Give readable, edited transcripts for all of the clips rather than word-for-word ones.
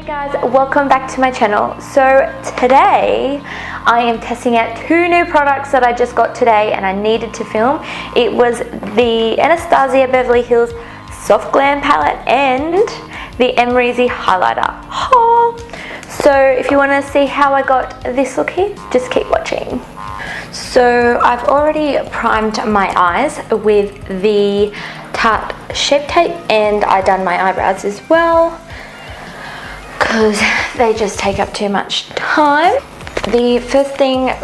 Guys, welcome back to my channel. So today I am testing out two new products that I just got today and I needed to film. It was the Anastasia Beverly Hills Soft Glam palette and the Amrezy highlighter. So if you want to see how I got this look here, just keep watching. So I've already primed my eyes with the Tarte Shape Tape and I done my eyebrows as well, because they just take up too much time. The first thing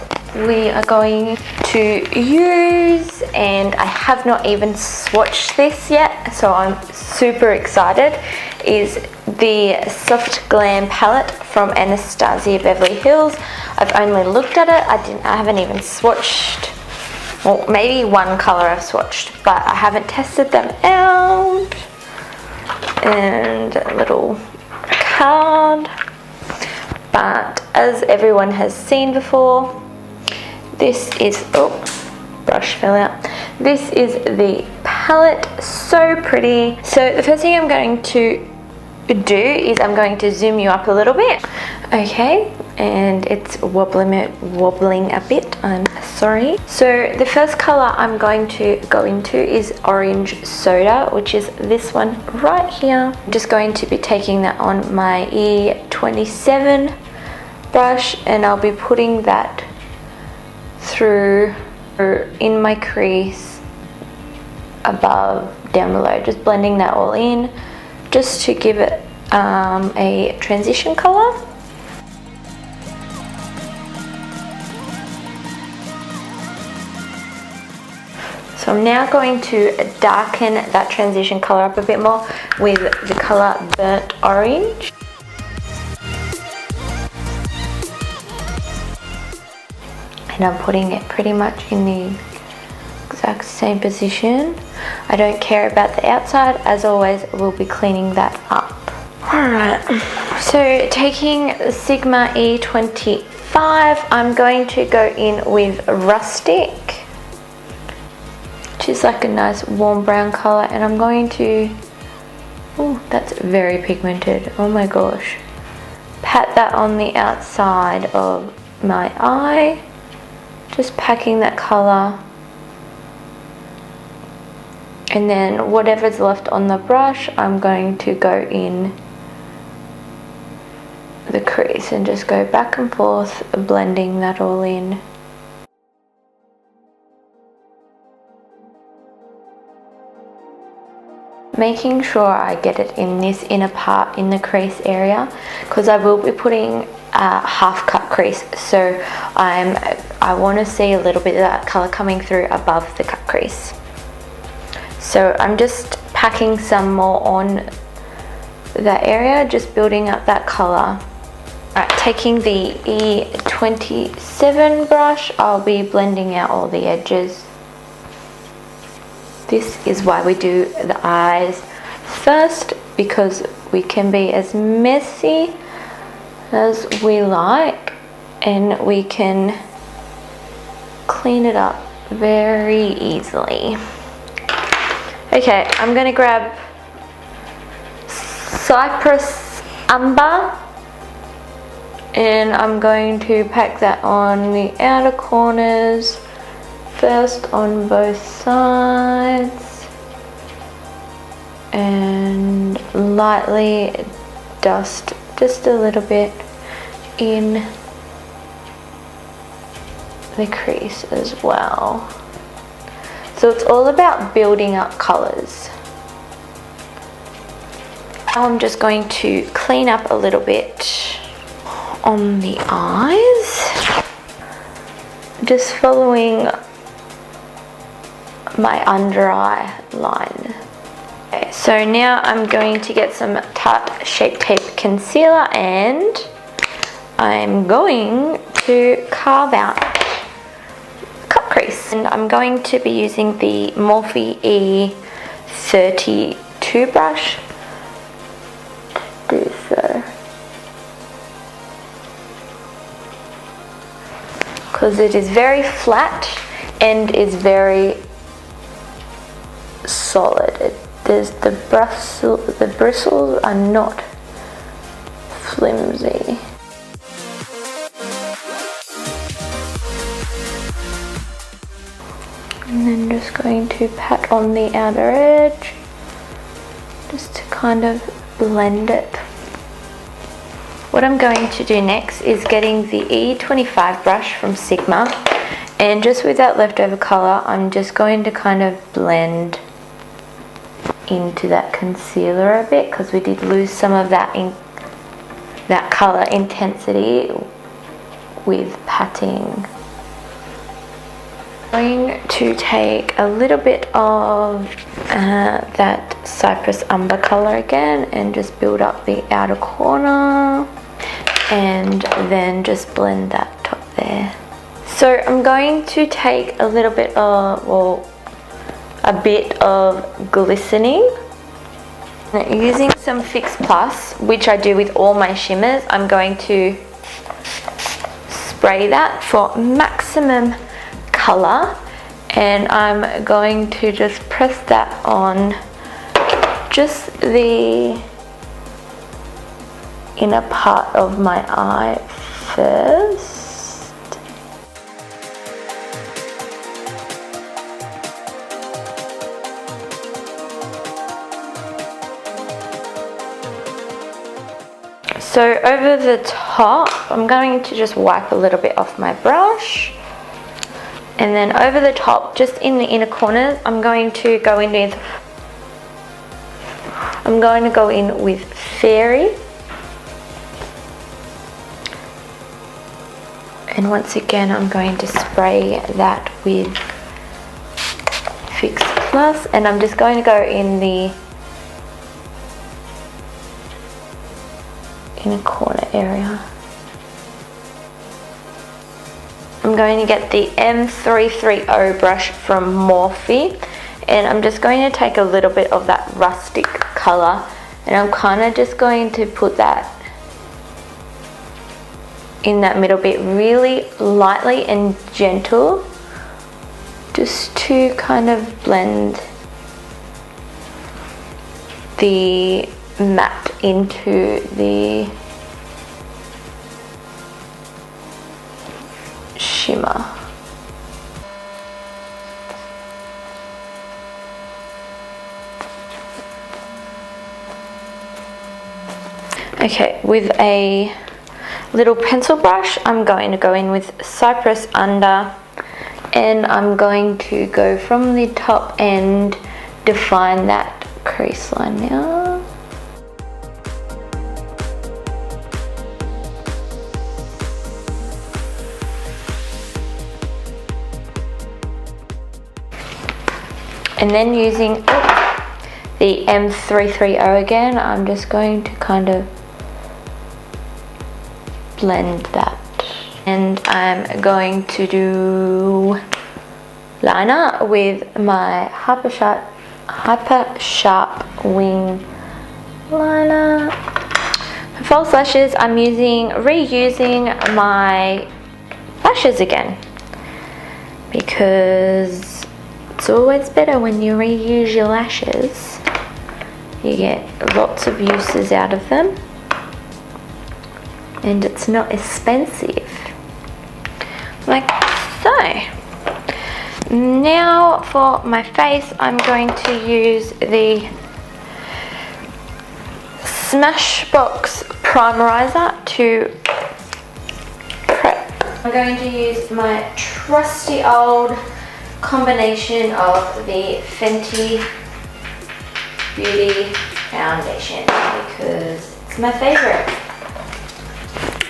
we are going to use, and I have not even swatched this yet, so I'm super excited, is the Soft Glam palette from Anastasia Beverly Hills. I've only looked at it, I haven't even swatched. Well, maybe one color I've swatched, but I haven't tested them out. And a little card, but as everyone has seen before, this is, oh, brush fell out. This is the palette, so pretty. So the first thing I'm going to do is I'm going to zoom you up a little bit. Okay, and it's wobbling a bit, I'm sorry. So the first color I'm going to go into is Orange Soda, which is this one right here. I'm just going to be taking that on my E27 brush and I'll be putting that through in my crease, above, down below, just blending that all in just to give it a transition color. So I'm now going to darken that transition color up a bit more with the color Burnt Orange. And I'm putting it pretty much in the exact same position. I don't care about the outside, as always we'll be cleaning that up. Alright, so taking Sigma E25, I'm going to go in with Rustic, which is like a nice warm brown color, and I'm going to, oh, that's very pigmented, oh my gosh, pat that on the outside of my eye, just packing that color, and then whatever's left on the brush I'm going to go in the crease and just go back and forth blending that all in. Making sure I get it in this inner part in the crease area, because I will be putting a half cut crease, so I want to see a little bit of that color coming through above the cut crease. So I'm just packing some more on that area, just building up that color. Alright, taking the E27 brush, I'll be blending out all the edges. This is why we do the eyes first, because we can be as messy as we like and we can clean it up very easily. Okay, I'm going to grab Cypress Umber and I'm going to pack that on the outer corners first on both sides and lightly dust just a little bit in the crease as well. So it's all about building up colors. Now I'm just going to clean up a little bit on the eyes, just following my under eye line. Okay, so now I'm going to get some Tarte Shape Tape concealer and I'm going to carve out cut crease, and I'm going to be using the Morphe E32 brush to do so, because it is very flat and is very solid. The bristles are not flimsy. And then just going to pat on the outer edge, just to kind of blend it. What I'm going to do next is getting the E25 brush from Sigma, and just with that leftover colour, I'm just going to kind of blend into that concealer a bit, because we did lose some of that that colour intensity with patting. I'm going to take a little bit of that Cypress Umber colour again and just build up the outer corner, and then just blend that top there. So I'm going to take a little bit of, well, a bit of glistening. Using some Fix Plus, which I do with all my shimmers, I'm going to spray that for maximum colour, and I'm going to just press that on just the inner part of my eye first. So over the top, I'm going to just wipe a little bit off my brush, and then over the top, just in the inner corners, I'm going to go in with Fairy. And once again, I'm going to spray that with Fix Plus, and I'm just going to go in the inner corner area. I'm going to get the M330 brush from Morphe, and I'm just going to take a little bit of that rustic colour, and I'm kind of just going to put that in that middle bit really lightly and gentle, just to kind of blend the matte into the shimmer. Okay, with a little pencil brush, I'm going to go in with Cypress Under, and I'm going to go from the top and define that crease line now. And then using the M330 again, I'm just going to kind of blend that. And I'm going to do liner with my Hyper Sharp Wing Liner. For false lashes, I'm reusing my lashes again, because it's always better when you reuse your lashes. You get lots of uses out of them, and it's not expensive. Like so. Now for my face, I'm going to use the Smashbox Primerizer to prep. I'm going to use my trusty old combination of the Fenty Beauty Foundation, because it's my favorite.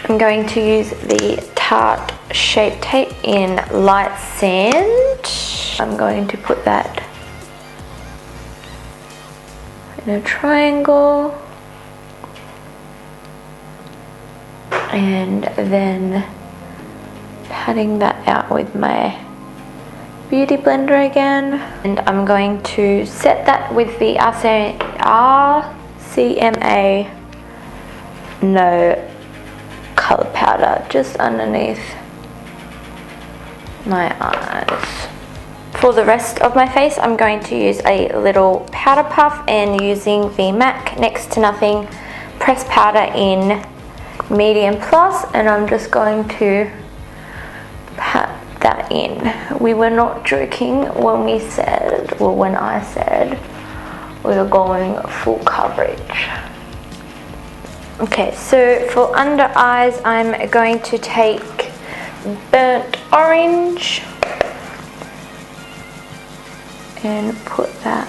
I'm going to use the Tarte Shape Tape in Light Sand. I'm going to put that in a triangle, and then patting that out with my beauty blender again. And I'm going to set that with the RCMA No Color Powder just underneath my eyes. For the rest of my face, I'm going to use a little powder puff, and using the MAC Next to Nothing pressed powder in medium plus, and I'm just going to pat that in. We were not joking when we said, well, when I said we were going full coverage. Okay, so for under eyes, I'm going to take burnt orange and put that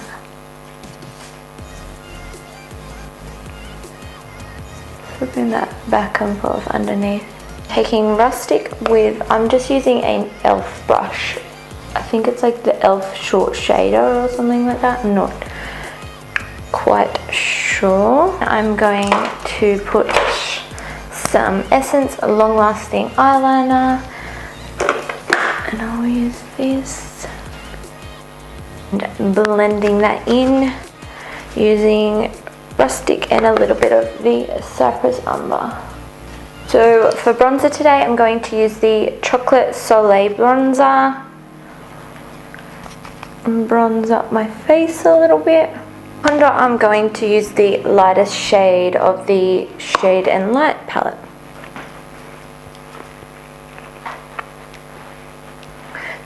flipping that back and forth underneath. Taking rustic with, I'm just using an e.l.f. brush. I think it's like the e.l.f. short shader or something like that. I'm not quite sure. I'm going to put some Essence long lasting eyeliner, and I'll use this and blending that in using rustic and a little bit of the Cypress Umber. So for bronzer today, I'm going to use the Chocolate Soleil bronzer and bronze up my face a little bit. Under, I'm going to use the lightest shade of the Shade and Light palette.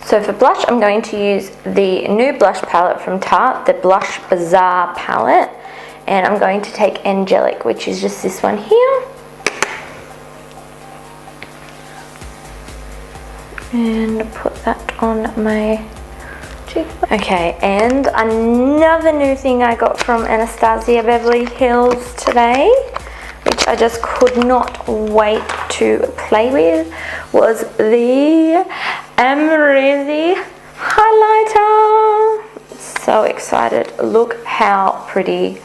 So for blush, I'm going to use the new blush palette from Tarte, the Blush Bazaar palette, and I'm going to take Angelic, which is just this one here, and put that on my cheekbone. Okay, and another new thing I got from Anastasia Beverly Hills today, which I just could not wait to play with, was the Amrezy highlighter. So excited. Look how pretty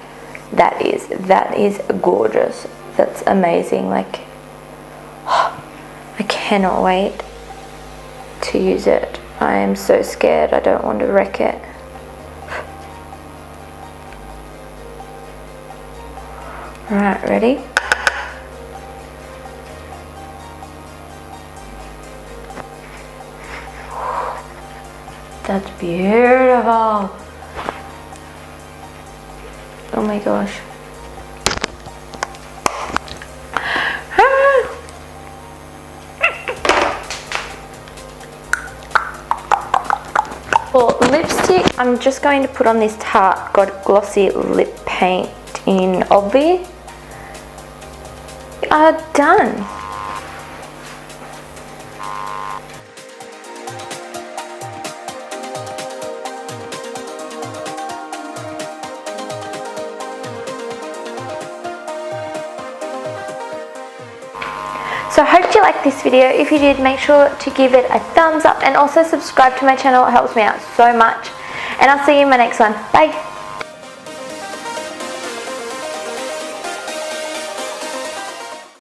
that is. That is gorgeous. That's amazing. Like, I cannot wait to use it. I am so scared. I don't want to wreck it. Alright, ready? That's beautiful. Oh my gosh. For lipstick, I'm just going to put on this Tarte God Glossy Lip Paint in Obvi. We are done. So I hope you liked this video. If you did, make sure to give it a thumbs up and also subscribe to my channel. It helps me out so much. And I'll see you in my next one. Bye.